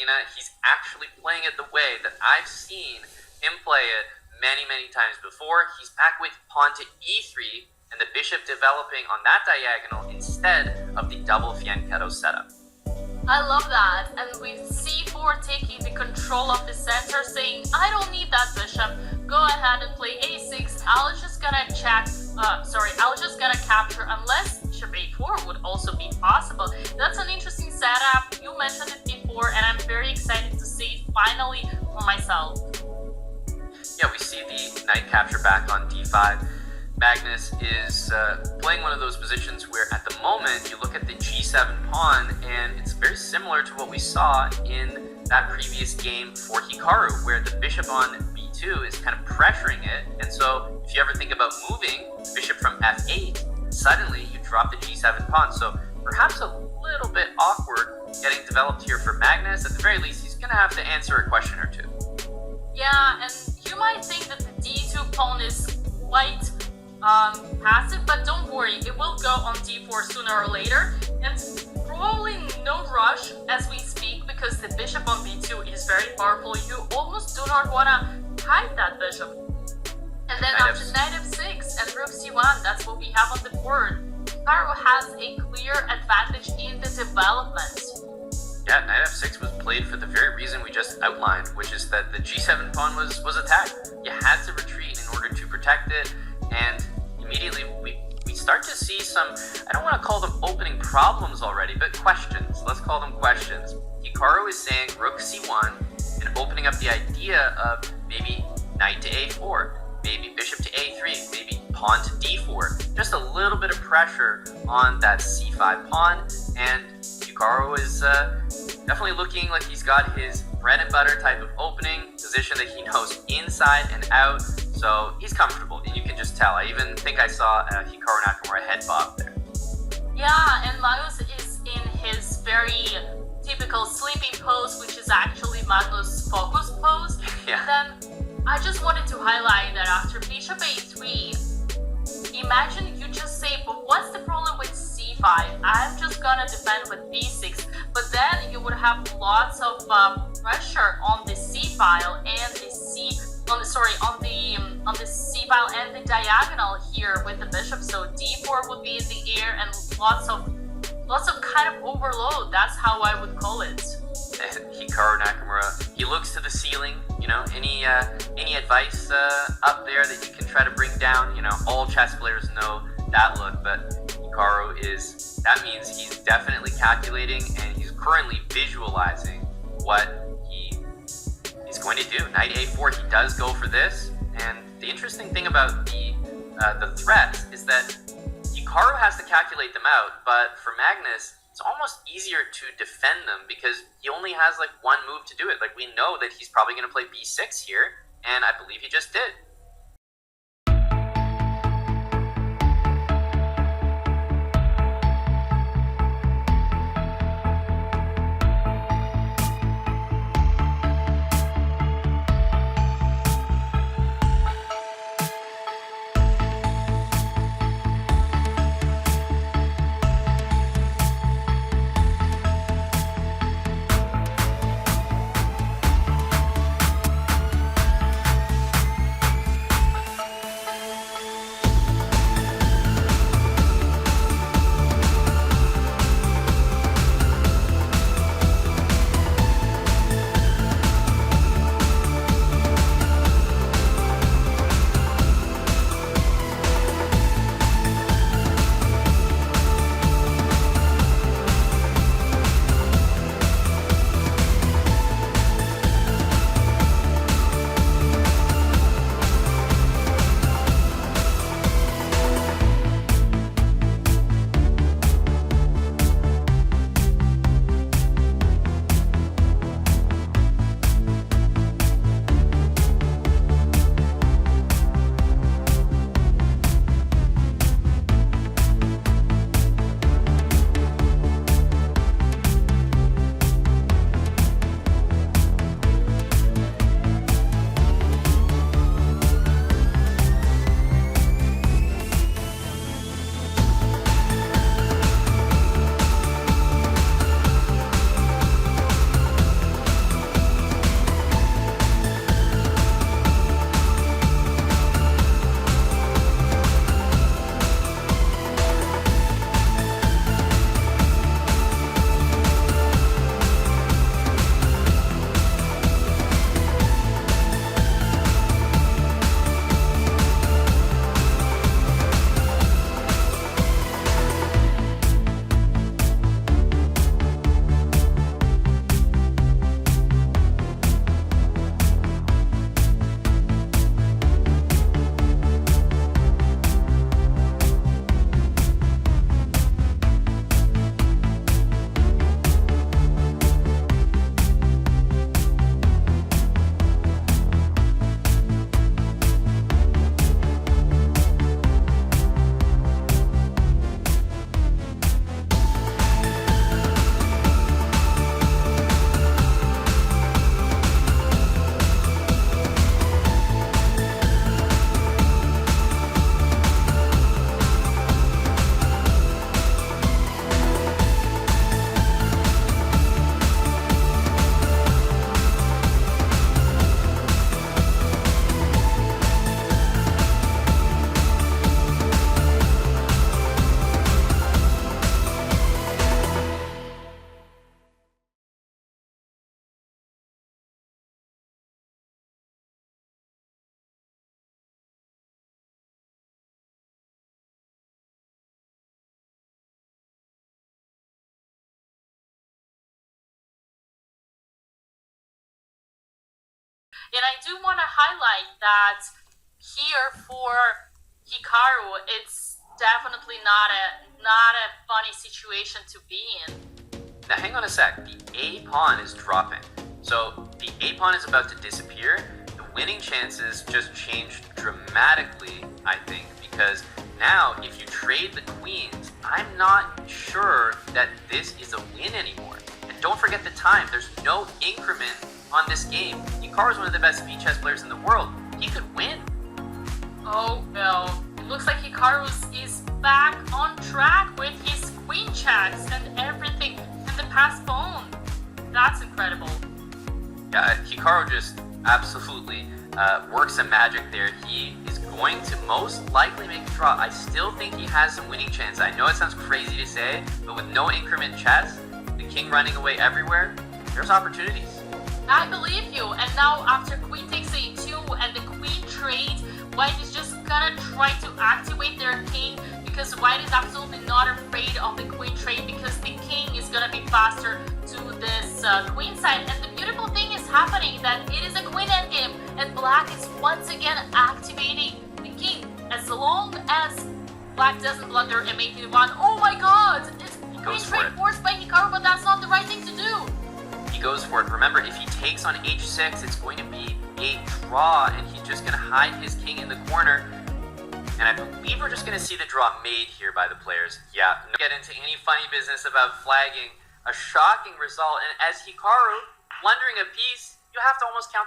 arena, he's actually playing it the way that I've seen him play it many, many times before. He's back with pawn to e3 and the bishop developing on that diagonal instead of the double fianchetto setup. I love that, and with c4 taking the control of the center, saying, I don't need that bishop, go ahead and play a6, I'll just gonna capture, unless bishop a4 would also be possible. That's an interesting setup, you mentioned it before, and I'm very excited to see it finally for myself. Yeah, we see the knight capture back on d5. Magnus is playing one of those positions where at the moment you look at the g7 pawn and it's very similar to what we saw in that previous game for Hikaru, where the bishop on b2 is kind of pressuring it, and so if you ever think about moving the bishop from f8, suddenly you drop the g7 pawn, so perhaps a little bit awkward getting developed here for Magnus. At the very least, he's going to have to answer a question or two. Yeah, and you might think that the d2 pawn is quite passive, but don't worry, it will go on d4 sooner or later, and probably no rush as we speak, because the bishop on b2 is very powerful. You almost do not want to hide that bishop. And then after knight f6 and rook c1, that's what we have on the board. Hikaru has a clear advantage in the development. Yeah, knight f6 was played for the very reason we just outlined, which is that the g7 pawn was attacked. You had to retreat in order to protect it, and immediately we start to see some, I don't want to call them opening problems already, but questions. Let's call them questions. Hikaru is saying rook c1 and opening up the idea of maybe knight to a4, maybe bishop to a3, maybe pawn to d4. Just a little bit of pressure on that c5 pawn, and Hikaru is definitely looking like he's got his bread and butter type of opening position that he knows inside and out. So he's comfortable, and you can just tell. I even think I saw Hikaru Nakamura head bob there. Yeah, and Magnus is in his very typical sleeping pose, which is actually Magnus' focus pose. Yeah. And then I just wanted to highlight that after bishop a3, imagine you just say, but what's the problem with c5? I'm just gonna defend with b6, but then you would have lots of pressure on the c file and the on the c file and the diagonal here with the bishop. So d4 would be in the air and lots of kind of overload. That's how I would call it. And Hikaru Nakamura, he looks to the ceiling. You know, any advice up there that you can try to bring down? You know, all chess players know that look, but Hikaru that means he's definitely calculating, and he's currently visualizing what he's going to do. Knight a4, he does go for this, and the interesting thing about the threats is that Hikaru has to calculate them out, but for Magnus, it's almost easier to defend them because he only has like one move to do it. Like, we know that he's probably going to play b6 here, and I believe he just did. And I do want to highlight that here for Hikaru, it's definitely not a funny situation to be in. Now hang on a sec, the A pawn is dropping. So the A pawn is about to disappear. The winning chances just changed dramatically, I think, because now if you trade the queens, I'm not sure that this is a win anymore. And don't forget the time, there's no increment on this game. Hikaru is one of the best speed chess players in the world. He could win. Oh no, it looks like Hikaru is back on track with his queen checks and everything and the pass pawn. That's incredible. Yeah, Hikaru just absolutely works some magic there. He is going to most likely make a draw. I still think he has some winning chance. I know it sounds crazy to say, but with no increment chess, the king running away everywhere, there's opportunities. I believe you. And now after queen takes a2 and the queen trade, White is just gonna try to activate their king because White is absolutely not afraid of the queen trade because the king is gonna be faster to this queen side. And the beautiful thing is happening that it is a queen endgame and Black is once again activating the king. As long as Black doesn't blunder m8 oh my god! It's queen trade forced by Hikaru, but that's not the right thing to do. He goes for it. Remember, if he takes on h6, it's going to be a draw, and he's just going to hide his king in the corner. And I believe we're just going to see the draw made here by the players. Yeah, no get into any funny business about flagging. A shocking result, and as Hikaru blundering a piece, you have to almost count that